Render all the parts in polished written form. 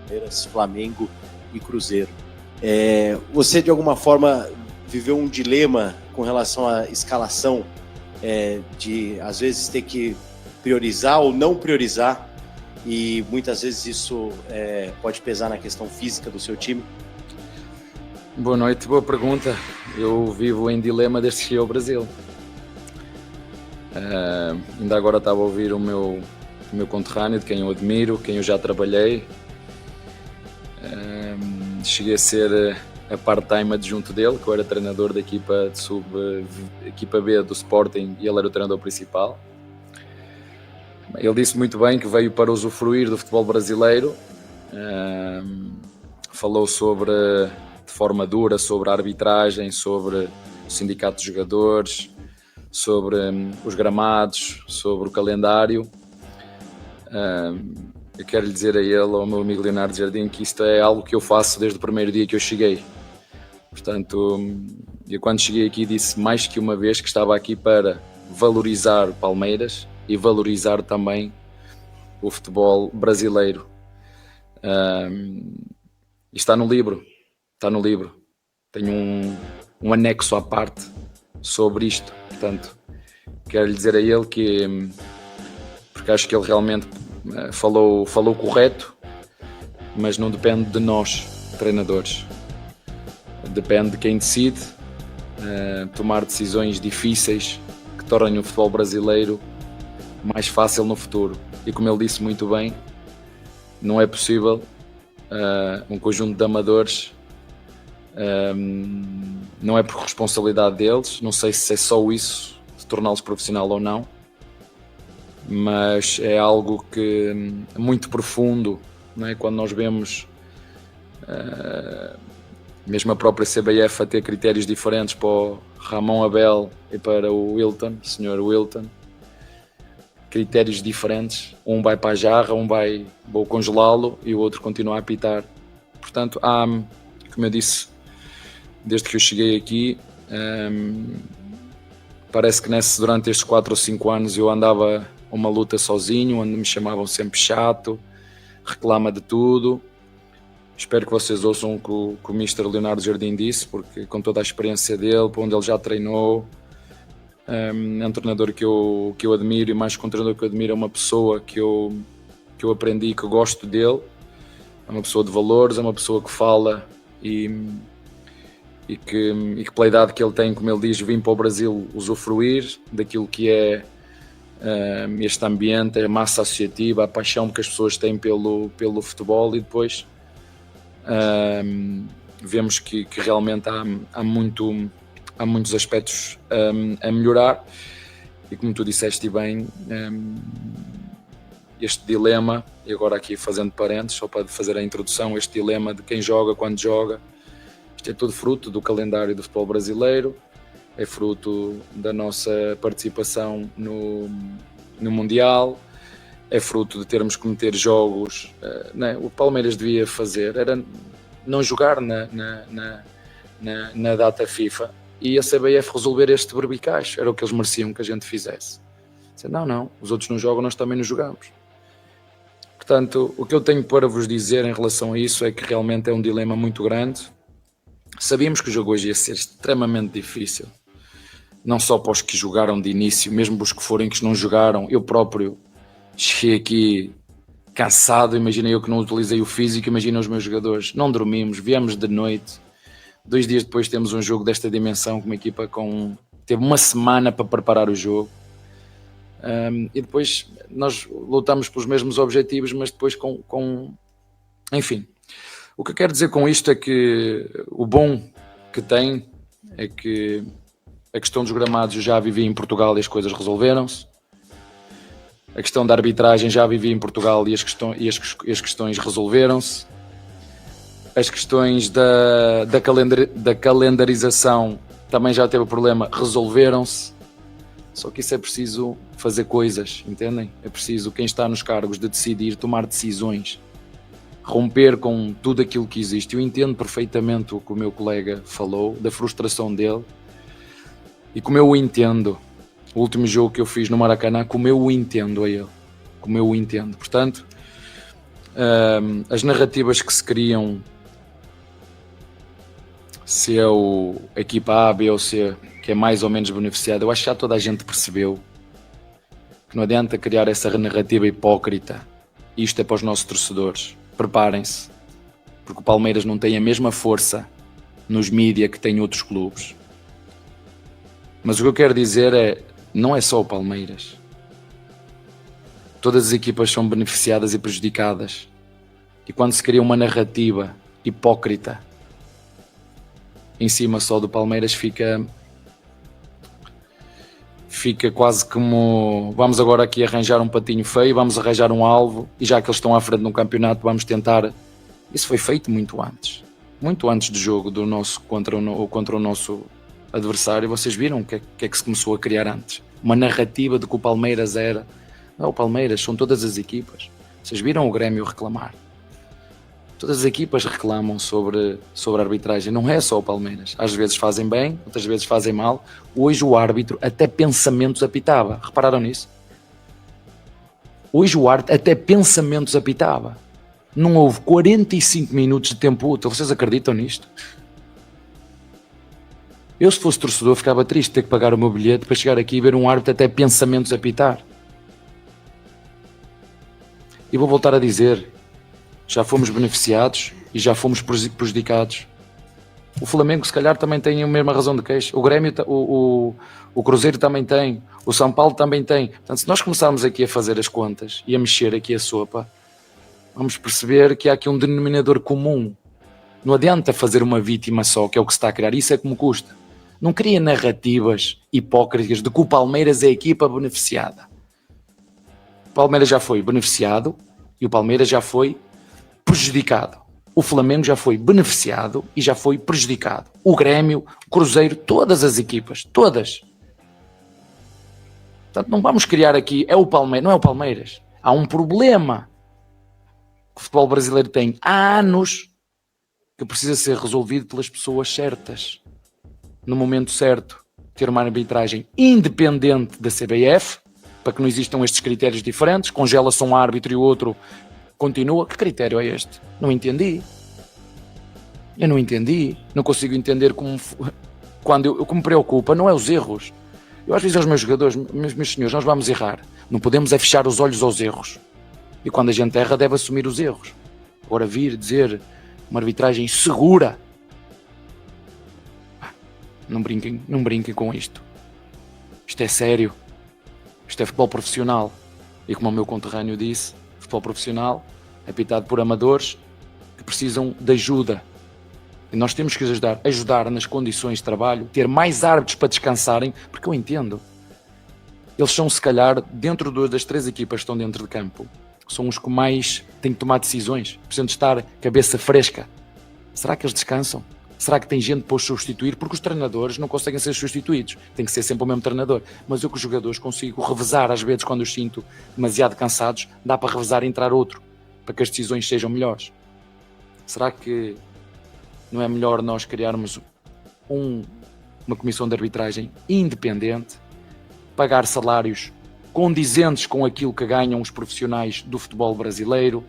Palmeiras, Flamengo e Cruzeiro. Você, de alguma forma, viveu um dilema com relação à escalação, de, às vezes, ter que priorizar ou não priorizar, e muitas vezes isso pode pesar na questão física do seu time? Boa noite, boa pergunta. Eu vivo em dilema desde que cheguei ao Brasil. Ainda agora estava a ouvir o meu conterrâneo, de quem eu admiro, quem eu já trabalhei. Cheguei a ser a part-time adjunto dele, que eu era treinador da equipa B do Sporting, e ele era o treinador principal. Ele disse muito bem que veio para usufruir do futebol brasileiro. Falou de forma dura sobre a arbitragem, sobre o sindicato de jogadores, sobre os gramados, sobre o calendário. Eu quero lhe dizer a ele, ao meu amigo Leonardo Jardim, que isto é algo que eu faço desde o primeiro dia que eu cheguei. Portanto, eu quando cheguei aqui disse mais que uma vez que estava aqui para valorizar o Palmeiras e valorizar também o futebol brasileiro. Está no livro. Tenho um anexo à parte sobre isto. Portanto, quero lhe dizer a ele que, porque acho que ele realmente falou correto, mas não depende de nós, treinadores. Depende de quem decide tomar decisões difíceis que tornem o futebol brasileiro mais fácil no futuro. E como ele disse muito bem, não é possível um conjunto de amadores, não é por responsabilidade deles, não sei se é só isso, de torná-los profissional ou não, mas é algo que é muito profundo, não é? Quando nós vemos mesmo a própria CBF a ter critérios diferentes para o Ramon Abel e para o Wilton, Sr. Wilton, critérios diferentes, um vai para a jarra, vou congelá-lo e o outro continua a apitar. Portanto, como eu disse, desde que eu cheguei aqui, parece que durante estes 4 ou 5 anos eu andava uma luta sozinho, onde me chamavam sempre chato, reclama de tudo. Espero que vocês ouçam o que o Mr. Leonardo Jardim disse, porque com toda a experiência dele, para onde ele já treinou, é um treinador que eu admiro, e mais que um treinador que eu admiro, é uma pessoa que eu aprendi e que gosto dele. É uma pessoa de valores, é uma pessoa que fala e que pela idade que ele tem, como ele diz, vim para o Brasil usufruir daquilo que é este ambiente, a massa associativa, a paixão que as pessoas têm pelo futebol, e depois vemos que realmente há muitos aspectos a melhorar, e como tu disseste bem, este dilema, e agora aqui fazendo parênteses, só para fazer a introdução, este dilema de quem joga, quando joga, isto é tudo fruto do calendário do futebol brasileiro, é fruto da nossa participação no Mundial, é fruto de termos que meter jogos. O Palmeiras devia fazer era não jogar na data FIFA e a CBF resolver este berbicacho, era o que eles mereciam que a gente fizesse. Não, os outros não jogam, nós também não jogamos. Portanto, o que eu tenho para vos dizer em relação a isso é que realmente é um dilema muito grande. Sabíamos que o jogo hoje ia ser extremamente difícil, não só para os que jogaram de início, mesmo para os que forem que não jogaram. Eu próprio cheguei aqui cansado, imagina eu que não utilizei o físico, imagina os meus jogadores, não dormimos, viemos de noite, 2 dias depois temos um jogo desta dimensão, com uma equipa teve uma semana para preparar o jogo, e depois nós lutamos pelos mesmos objetivos, mas depois enfim, o que eu quero dizer com isto é que o bom que tem é que a questão dos gramados eu já vivi em Portugal e as coisas resolveram-se. A questão da arbitragem já vivi em Portugal e as questões resolveram-se. As questões da calendarização também já teve problema, resolveram-se. Só que isso é preciso fazer coisas, entendem? É preciso quem está nos cargos de decidir, tomar decisões, romper com tudo aquilo que existe. Eu entendo perfeitamente o que o meu colega falou, da frustração dele, e como eu o entendo, o último jogo que eu fiz no Maracanã, como eu o entendo a ele, como eu o entendo. Portanto, As narrativas que se criam, se é a equipa A, B ou C que é mais ou menos beneficiada, eu acho que já toda a gente percebeu que não adianta criar essa narrativa hipócrita. Isto é para os nossos torcedores. Preparem-se, porque o Palmeiras não tem a mesma força nos mídia que tem outros clubes. Mas o que eu quero dizer é, não é só o Palmeiras. Todas as equipas são beneficiadas e prejudicadas. E quando se cria uma narrativa hipócrita em cima só do Palmeiras, fica quase como vamos agora aqui arranjar um patinho feio, vamos arranjar um alvo, e já que eles estão à frente no campeonato, vamos tentar. Isso foi feito muito antes do jogo do nosso contra o nosso adversário. Vocês viram o que é que se começou a criar antes? Uma narrativa de que o Palmeiras era... Não, o Palmeiras são todas as equipas. Vocês viram o Grêmio reclamar? Todas as equipas reclamam sobre a arbitragem, não é só o Palmeiras. Às vezes fazem bem, outras vezes fazem mal. Hoje o árbitro até pensamentos apitava. Repararam nisso? Hoje o árbitro até pensamentos apitava. Não houve 45 minutos de tempo útil. Vocês acreditam nisto? Eu, se fosse torcedor, ficava triste de ter que pagar o meu bilhete para chegar aqui e ver um árbitro até pensamentos apitar. E vou voltar a dizer, já fomos beneficiados e já fomos prejudicados. O Flamengo, se calhar, também tem a mesma razão de queixa. O Grêmio, o Cruzeiro também tem. O São Paulo também tem. Portanto, se nós começarmos aqui a fazer as contas e a mexer aqui a sopa, vamos perceber que há aqui um denominador comum. Não adianta fazer uma vítima só, que é o que se está a criar. Isso é que me custa. Não cria narrativas hipócritas de que o Palmeiras é a equipa beneficiada. O Palmeiras já foi beneficiado e o Palmeiras já foi prejudicado. O Flamengo já foi beneficiado e já foi prejudicado. O Grêmio, o Cruzeiro, todas as equipas, todas. Portanto, não vamos criar aqui, é o Palmeiras, não é o Palmeiras. Há um problema que o futebol brasileiro tem há anos que precisa ser resolvido pelas pessoas certas, no momento certo. Ter uma arbitragem independente da CBF, para que não existam estes critérios diferentes, congela-se um árbitro e o outro continua. Que critério é este? Não entendi. Eu não entendi. Não consigo entender como... O que me preocupa não é os erros. Eu às vezes aos meus jogadores, meus senhores, nós vamos errar. Não podemos é fechar os olhos aos erros. E quando a gente erra, deve assumir os erros. Agora vir dizer uma arbitragem segura. Não brinquem com isto. Isto é sério. Isto é futebol profissional. E como o meu conterrâneo disse, futebol profissional apitado por amadores que precisam de ajuda. E nós temos que ajudar nas condições de trabalho, ter mais árbitros para descansarem, porque eu entendo. Eles são, se calhar, dentro das 3 equipas que estão dentro de campo, são os que mais têm que tomar decisões, precisam de estar cabeça fresca. Será que eles descansam? Será que tem gente para os substituir? Porque os treinadores não conseguem ser substituídos. Tem que ser sempre o mesmo treinador. Mas eu com os jogadores consigo revezar, às vezes, quando os sinto demasiado cansados, dá para revezar e entrar outro, para que as decisões sejam melhores. Será que não é melhor nós criarmos uma comissão de arbitragem independente, pagar salários condizentes com aquilo que ganham os profissionais do futebol brasileiro,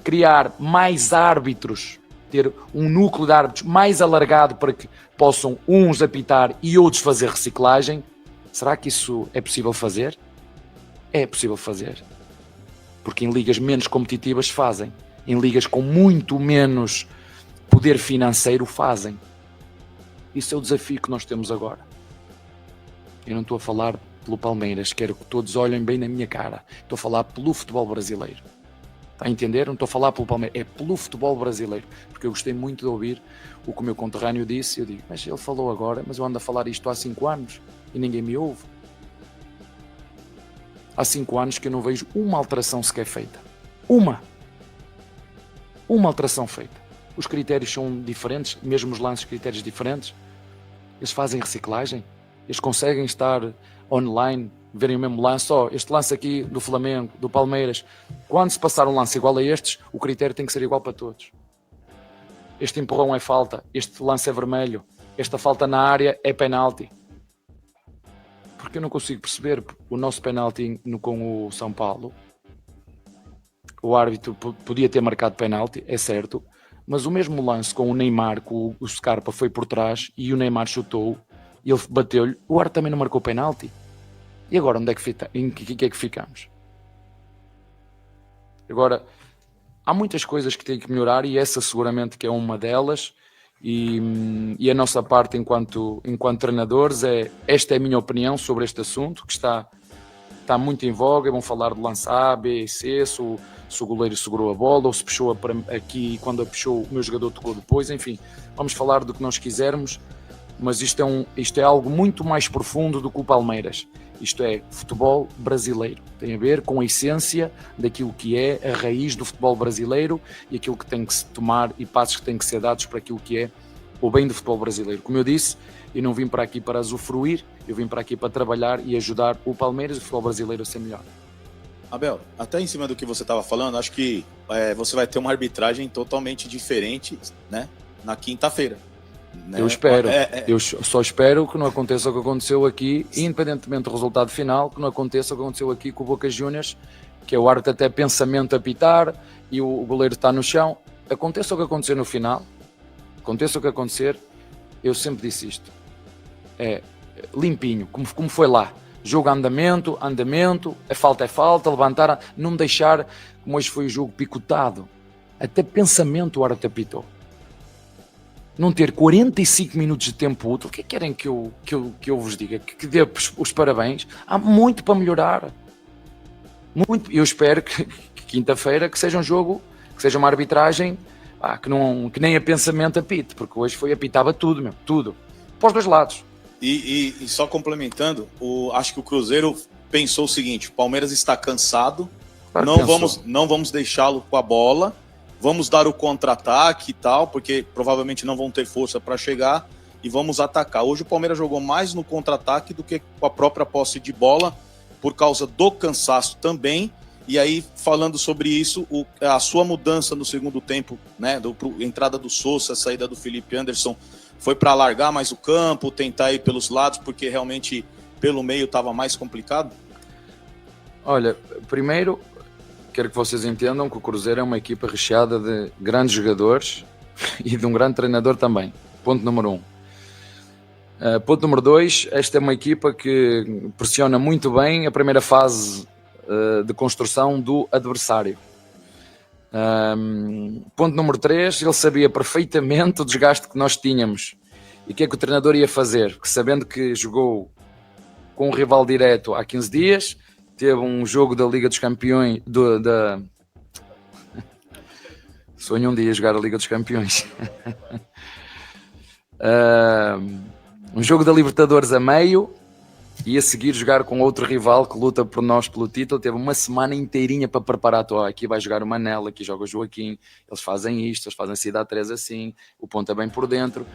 criar mais árbitros, ter um núcleo de árbitros mais alargado para que possam uns apitar e outros fazer reciclagem? Será que isso é possível fazer? É possível fazer. Porque em ligas menos competitivas fazem. Em ligas com muito menos poder financeiro fazem. Isso é o desafio que nós temos agora. Eu não estou a falar pelo Palmeiras, quero que todos olhem bem na minha cara. Estou a falar pelo futebol brasileiro. Está a entender? Não estou a falar pelo Palmeiras, é pelo futebol brasileiro. Porque eu gostei muito de ouvir o que o meu conterrâneo disse. Eu digo, mas ele falou agora, mas eu ando a falar isto há 5 anos e ninguém me ouve. Há 5 anos que eu não vejo uma alteração sequer feita. Uma alteração feita. Os critérios são diferentes, mesmo os lances, critérios diferentes. Eles fazem reciclagem. Eles conseguem estar online, verem o mesmo lance. Este lance aqui do Flamengo, do Palmeiras. Quando se passar um lance igual a estes, o critério tem que ser igual para todos. Este empurrão é falta, este lance é vermelho, esta falta na área é penalti. Porque eu não consigo perceber o nosso penalti com o São Paulo. o árbitro podia ter marcado penalti, é certo, mas o mesmo lance com o Neymar, com o Scarpa foi por trás e o Neymar chutou e ele bateu-lhe, o árbitro também não marcou penalti. E agora onde é que em que é que ficamos? Agora, há muitas coisas que têm que melhorar e essa seguramente que é uma delas. E a nossa parte enquanto treinadores esta é a minha opinião sobre este assunto, que está muito em voga. Vão falar de lance A, B e C, se o goleiro segurou a bola ou se puxou aqui e quando a puxou o meu jogador tocou depois. Enfim, vamos falar do que nós quisermos, mas isto é algo muito mais profundo do que o Palmeiras. Isto é futebol brasileiro, tem a ver com a essência daquilo que é a raiz do futebol brasileiro e aquilo que tem que se tomar e passos que têm que ser dados para aquilo que é o bem do futebol brasileiro. Como eu disse, eu não vim para aqui para usufruir, eu vim para aqui para trabalhar e ajudar o Palmeiras e o futebol brasileiro a ser melhor. Abel, até em cima do que você estava falando, acho que você vai ter uma arbitragem totalmente diferente, né, na quinta-feira. Né? Eu espero, eu só espero que não aconteça o que aconteceu aqui, independentemente do resultado final, que não aconteça o que aconteceu aqui com o Boca Juniors, que é o árbitro até pensamento a apitar e o goleiro está no chão. Aconteça o que acontecer no final, aconteça o que acontecer, eu sempre disse isto, limpinho, como foi lá, jogo andamento, é falta, levantar, não deixar, como hoje foi o jogo picotado, até pensamento o árbitro apitou. Não ter 45 minutos de tempo útil, o que querem que eu vos diga? Que dê os parabéns? Há muito para melhorar. Muito. Eu espero que quinta-feira que seja um jogo, que seja uma arbitragem que nem a pensamento apite, porque hoje apitava tudo, tudo. Para os dois lados. E só complementando, acho que o Cruzeiro pensou o seguinte: o Palmeiras está cansado, claro, não vamos deixá-lo com a bola. Vamos dar o contra-ataque e tal, porque provavelmente não vão ter força para chegar e vamos atacar. Hoje o Palmeiras jogou mais no contra-ataque do que com a própria posse de bola, por causa do cansaço também. E aí, falando sobre isso, a sua mudança no segundo tempo, né, entrada do Sousa, a saída do Felipe Anderson, foi para alargar mais o campo, tentar ir pelos lados, porque realmente pelo meio estava mais complicado? Olha, primeiro, quero que vocês entendam que o Cruzeiro é uma equipa recheada de grandes jogadores e de um grande treinador também. Ponto número 1. Ponto número 2, esta é uma equipa que pressiona muito bem a primeira fase de construção do adversário. Ponto número 3, ele sabia perfeitamente o desgaste que nós tínhamos e o que é que o treinador ia fazer, que sabendo que jogou com um rival direto há 15 dias, teve um jogo da Liga dos Campeões, sonho um dia jogar a Liga dos Campeões, um jogo da Libertadores a meio e a seguir jogar com outro rival que luta por nós pelo título. Teve uma semana inteirinha para preparar. Aqui vai jogar o Manel, aqui joga o Joaquim, eles fazem isto, eles fazem a Cidade 3 assim, o ponto é bem por dentro,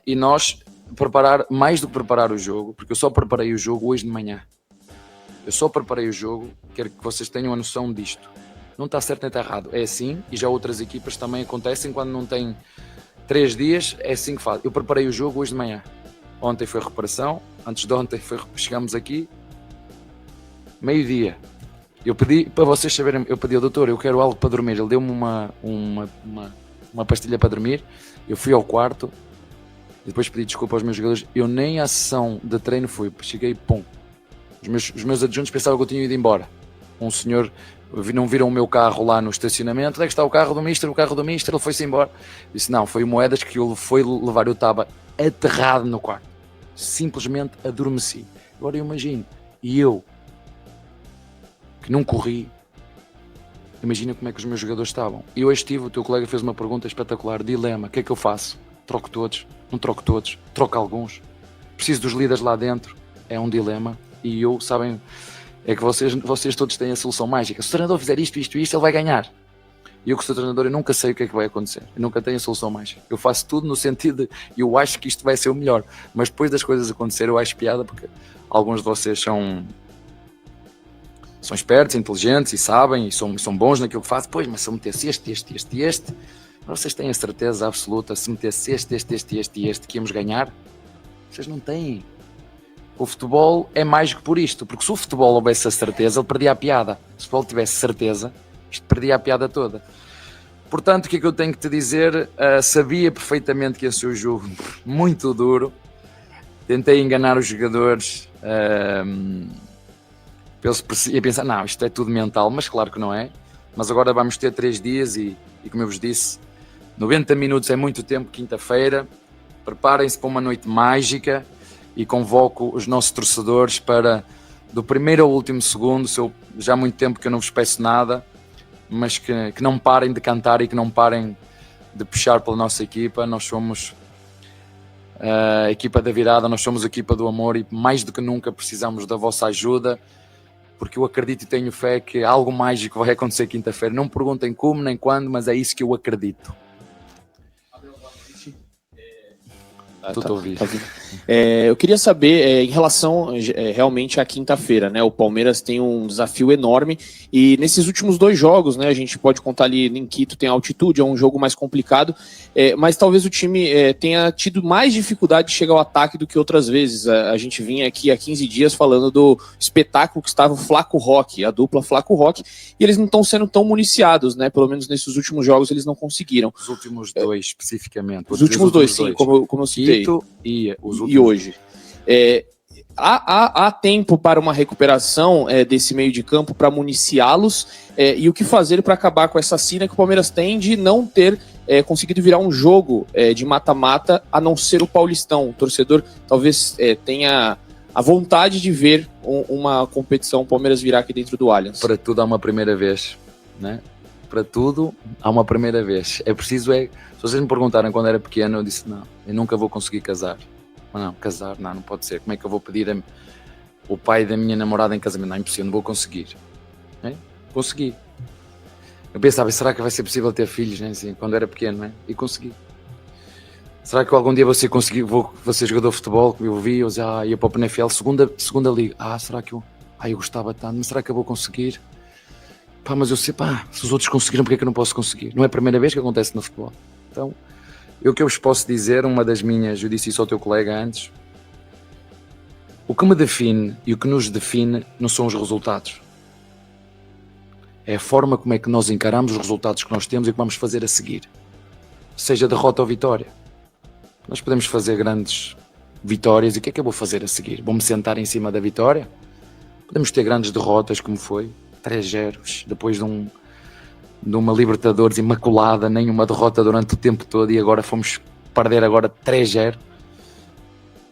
e nós preparar, mais do que preparar o jogo, porque eu só preparei o jogo hoje de manhã. Eu só preparei o jogo, quero que vocês tenham a noção disto. Não está certo nem está errado, é assim, e já outras equipas também acontecem quando não têm 3 dias, é assim que faz. Eu preparei o jogo hoje de manhã. Ontem foi reparação, antes de ontem chegamos aqui, meio-dia. Eu pedi, para vocês saberem, eu pedi ao doutor, eu quero algo para dormir. Ele deu-me uma pastilha para dormir, eu fui ao quarto, depois pedi desculpa aos meus jogadores, eu nem à sessão de treino fui, cheguei, pum. Os meus adjuntos pensavam que eu tinha ido embora. Um senhor, não viram o meu carro lá no estacionamento, onde é que está o carro do Mister? O carro do Mister, ele foi-se embora. Disse, não, foi o Moedas que ele foi levar, eu estava aterrado no quarto. Simplesmente adormeci. Agora eu imagino, e eu, que não corri, imagina como é que os meus jogadores estavam. E hoje o teu colega fez uma pergunta espetacular, dilema, o que é que eu faço? Troco todos? Não troco todos? Troco alguns? Preciso dos líderes lá dentro? É um dilema. E eu, sabem, é que vocês todos têm a solução mágica. Se o treinador fizer isto, ele vai ganhar. E eu, que sou treinador, eu nunca sei o que é que vai acontecer. Eu nunca tenho a solução mágica. Eu faço tudo no sentido de, eu acho que isto vai ser o melhor. Mas depois das coisas acontecerem, eu acho piada, porque alguns de vocês são espertos, inteligentes e sabem, e são bons naquilo que fazem. Pois, mas se eu metesse este, vocês têm a certeza absoluta, se metesse este, que íamos ganhar? Vocês não têm. O futebol é mais que por isto, porque se o futebol houvesse a certeza, ele perdia a piada. Se o futebol tivesse certeza, as isto perdia a piada toda. Portanto, o que é que eu tenho que te dizer? Sabia perfeitamente que ia ser um jogo muito duro. Tentei enganar os jogadores. Eles iam pensar, não, isto é tudo mental, mas claro que não é. Mas agora vamos ter 3 dias e como eu vos disse, 90 minutos é muito tempo, quinta-feira. Preparem-se para uma noite mágica e convoco os nossos torcedores para, do primeiro ao último segundo, já há muito tempo que eu não vos peço nada, mas que não parem de cantar e que não parem de puxar pela nossa equipa. Nós somos a equipa da virada, nós somos a equipa do amor e mais do que nunca precisamos da vossa ajuda, porque eu acredito e tenho fé que algo mágico vai acontecer quinta-feira. Não me perguntem como nem quando, mas é isso que eu acredito. Eu queria saber em relação realmente à quinta-feira, né? O Palmeiras tem um desafio enorme e nesses últimos 2 jogos, né? A gente pode contar ali em Quito, tem altitude, é um jogo mais complicado, mas talvez o time tenha tido mais dificuldade de chegar ao ataque do que outras vezes. A gente vinha aqui há 15 dias falando do espetáculo que estava o Flaco Roque, a dupla Flaco Roque, e eles não estão sendo tão municiados, né? Pelo menos nesses últimos jogos eles não conseguiram. Os últimos 2 especificamente. Os últimos dois, sim, como eu citei. E hoje. Há tempo para uma recuperação desse meio de campo para municiá-los e o que fazer para acabar com essa sina que o Palmeiras tem de não ter conseguido virar um jogo de mata-mata, a não ser o Paulistão. O torcedor talvez tenha a vontade de ver uma competição o Palmeiras virar aqui dentro do Allianz. Para tudo há uma primeira vez, né? Para tudo há uma primeira vez. É preciso, se vocês me perguntarem quando era pequeno, eu disse, não, eu nunca vou conseguir casar. Mas não, casar, não pode ser. Como é que eu vou pedir o pai da minha namorada em casamento? Não, é impossível, não vou conseguir. Consegui. Eu pensava, será que vai ser possível ter filhos, né? Assim, quando era pequeno, né? E consegui. Será que algum dia vou ser jogador de futebol? Eu vi, eu ia para o Penafiel, segunda liga. Será que eu gostava tanto, mas será que eu vou conseguir? Mas eu sei, se os outros conseguiram, porque é que eu não posso conseguir? Não é a primeira vez que acontece no futebol. Então, o que eu vos posso dizer, eu disse isso ao teu colega antes, o que me define e o que nos define não são os resultados. É a forma como é que nós encaramos os resultados que nós temos e o que vamos fazer a seguir. Seja derrota ou vitória. Nós podemos fazer grandes vitórias e o que é que eu vou fazer a seguir? Vou-me sentar em cima da vitória? Podemos ter grandes derrotas, como foi 3-0, depois de uma Libertadores imaculada, nenhuma derrota durante o tempo todo e agora fomos perder 3-0.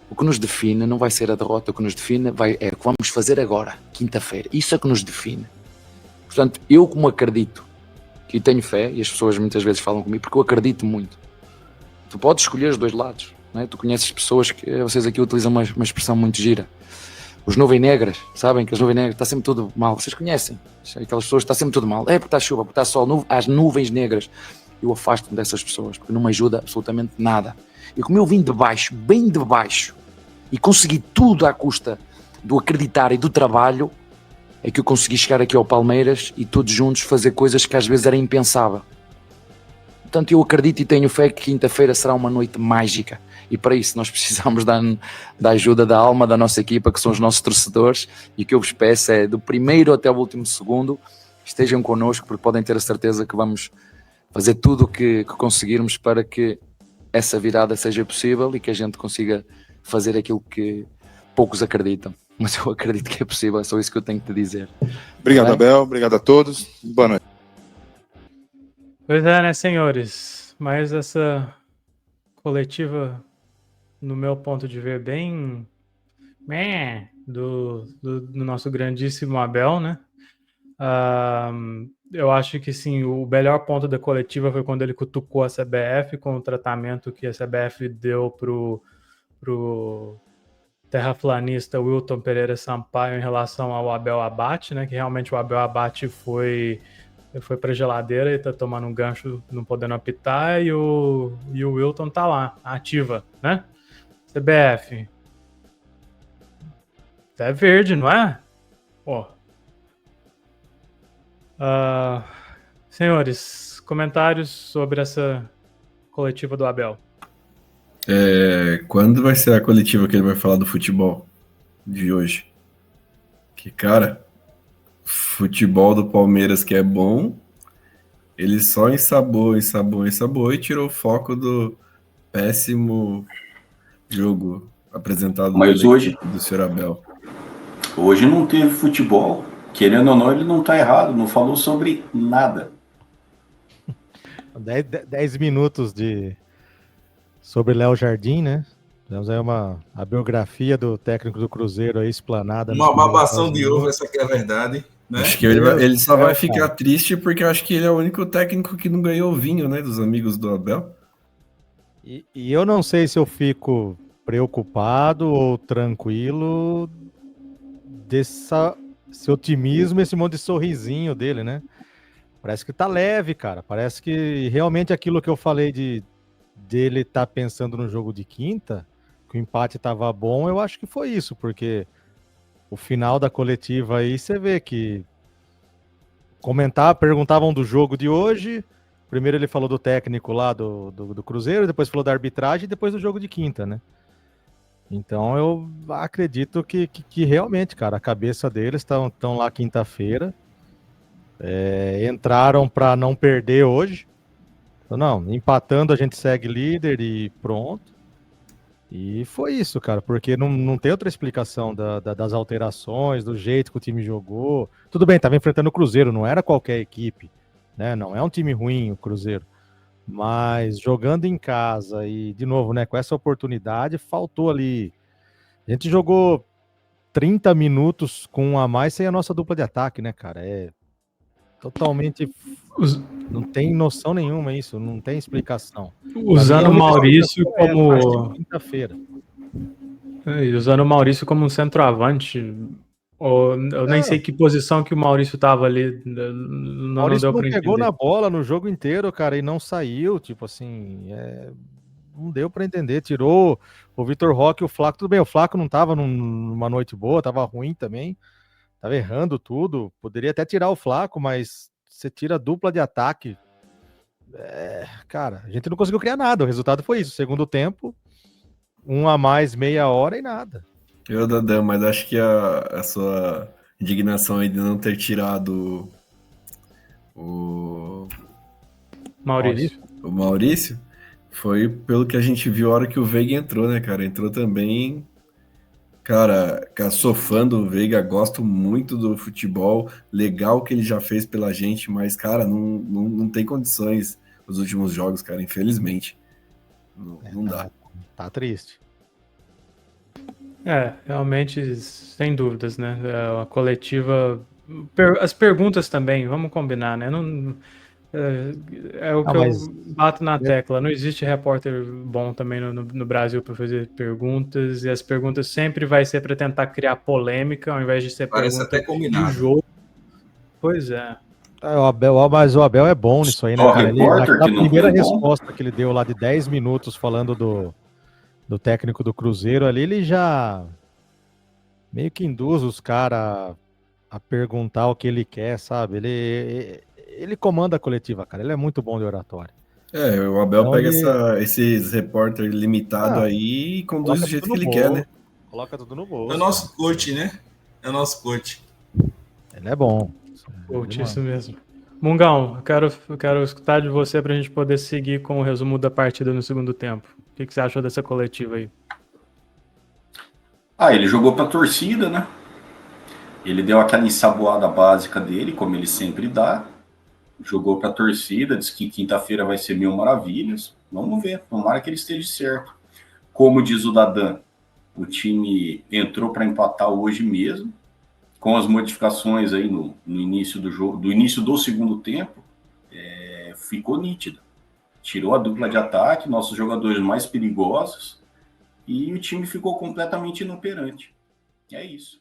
O que nos define não vai ser a derrota, o que nos define é o que vamos fazer agora, quinta-feira. Isso é que nos define. Portanto, eu como acredito, que tenho fé, e as pessoas muitas vezes falam comigo, porque eu acredito muito. Tu podes escolher os 2 lados, não é? Tu conheces pessoas que, vocês aqui utilizam uma expressão muito gira. Os nuvens negras, sabem que as nuvens negras está sempre tudo mal, vocês conhecem, aquelas pessoas está sempre tudo mal, porque está chuva, porque está sol, as nuvens negras, eu afasto-me dessas pessoas, porque não me ajuda absolutamente nada. E como eu vim de baixo, bem de baixo, e consegui tudo à custa do acreditar e do trabalho, é que eu consegui chegar aqui ao Palmeiras e todos juntos fazer coisas que às vezes era impensável. Portanto, eu acredito e tenho fé que quinta-feira será uma noite mágica. E para isso nós precisamos da ajuda da alma da nossa equipa, que são os nossos torcedores. E o que eu vos peço é, do primeiro até o último segundo, estejam connosco, porque podem ter a certeza que vamos fazer tudo o que conseguirmos para que essa virada seja possível e que a gente consiga fazer aquilo que poucos acreditam. Mas eu acredito que é possível, é só isso que eu tenho que te dizer. Obrigado, Abel. Obrigado a todos. Boa noite. Pois é, né, senhores? Mas essa coletiva, no meu ponto de ver, bem do nosso grandíssimo Abel, né? Eu acho que sim, o melhor ponto da coletiva foi quando ele cutucou a CBF com o tratamento que a CBF deu pro terraplanista Wilton Pereira Sampaio em relação ao Abel Abate, né? Que realmente o Abel Abate foi para a geladeira e tá tomando um gancho, não podendo apitar, e o Wilton tá lá, ativa, né? CBF. É verde, não é? Pô. Senhores, comentários sobre essa coletiva do Abel. Quando vai ser a coletiva que ele vai falar do futebol de hoje? Que, cara, futebol do Palmeiras que é bom, Ele só ensabou e tirou o foco do péssimo jogo apresentado Mas pela hoje, equipe do Sr. Abel. hoje não teve futebol. Querendo ou não, ele não tá errado, não falou sobre nada. 10 minutos sobre Léo Jardim, né? Temos aí a biografia do técnico do Cruzeiro aí explanada. Uma babação de ovo, essa que é a verdade. Né? Acho que ele só vai ficar triste porque eu acho que ele é o único técnico que não ganhou o vinho, né? Dos amigos do Abel. E eu não sei se eu fico preocupado ou tranquilo esse otimismo, esse monte de sorrisinho dele, né? Parece que tá leve, cara. Parece que realmente aquilo que eu falei dele tá pensando no jogo de quinta, que o empate tava bom, eu acho que foi isso, porque o final da coletiva aí, você vê que perguntavam do jogo de hoje, primeiro ele falou do técnico lá do Cruzeiro, depois falou da arbitragem e depois do jogo de quinta, né? Então eu acredito que realmente, cara, a cabeça deles estão lá quinta-feira, entraram para não perder hoje. Não, empatando a gente segue líder e pronto. E foi isso, cara, porque não tem outra explicação das alterações, do jeito que o time jogou. Tudo bem, tava enfrentando o Cruzeiro, não era qualquer equipe, né? Não é um time ruim o Cruzeiro. Mas jogando em casa e, de novo, né, com essa oportunidade, faltou ali. A gente jogou 30 minutos com um a mais sem a nossa dupla de ataque, né, cara? É totalmente. Não tem noção nenhuma isso, não tem explicação. Usando o Maurício como. Quinta-feira. Usando o Maurício como um centroavante. Eu nem sei que posição que o Maurício tava ali. O Maurício não pegou na bola no jogo inteiro, cara, e não saiu. Tipo assim, não deu para entender. Tirou o Vitor Roque e o Flaco. Tudo bem, o Flaco não tava numa noite boa, tava ruim também. Tava errando tudo. Poderia até tirar o Flaco, mas você tira a dupla de ataque. Cara, a gente não conseguiu criar nada. O resultado foi isso. Segundo tempo, um a mais, meia hora e nada. Eu, Dadão, mas acho que a sua indignação aí de não ter tirado o Maurício foi pelo que a gente viu a hora que o Veiga entrou, né, cara? Entrou também. Cara, sou fã do Veiga, gosto muito do futebol, legal que ele já fez pela gente, mas, cara, não tem condições nos últimos jogos, cara, infelizmente. Não dá. Tá triste. Realmente, sem dúvidas, né? A coletiva. As perguntas também, vamos combinar, né? O que eu bato na tecla. Não existe repórter bom também no Brasil para fazer perguntas, e as perguntas sempre vai ser para tentar criar polêmica, ao invés de ser Parece até combinado. do jogo. Pois é. Mas o Abel é bom nisso aí, né, Só cara? repórter Na que não primeira foi bom. resposta que ele deu lá de 10 minutos falando do técnico do Cruzeiro ali, ele já meio que induz os caras a perguntar o que ele quer, sabe? Ele comanda a coletiva, cara. Ele é muito bom de oratória. O Abel pega esses repórter limitado aí e conduz do jeito que ele quer, né? Coloca tudo no bolso. É o nosso coach, né? É o nosso coach. Ele é bom. Isso mesmo. Mungão, eu quero escutar de você pra gente poder seguir com o resumo da partida no segundo tempo. O que você achou dessa coletiva aí? Ele jogou pra torcida, né? Ele deu aquela ensaboada básica dele, como ele sempre dá. Jogou pra torcida, disse que quinta-feira vai ser 1000 maravilhas. Vamos ver, tomara que ele esteja certo. Como diz o Dadan, o time entrou para empatar hoje mesmo, com as modificações aí no início do jogo, do início do segundo tempo, ficou nítido. Tirou a dupla de ataque, nossos jogadores mais perigosos, e o time ficou completamente inoperante. É isso.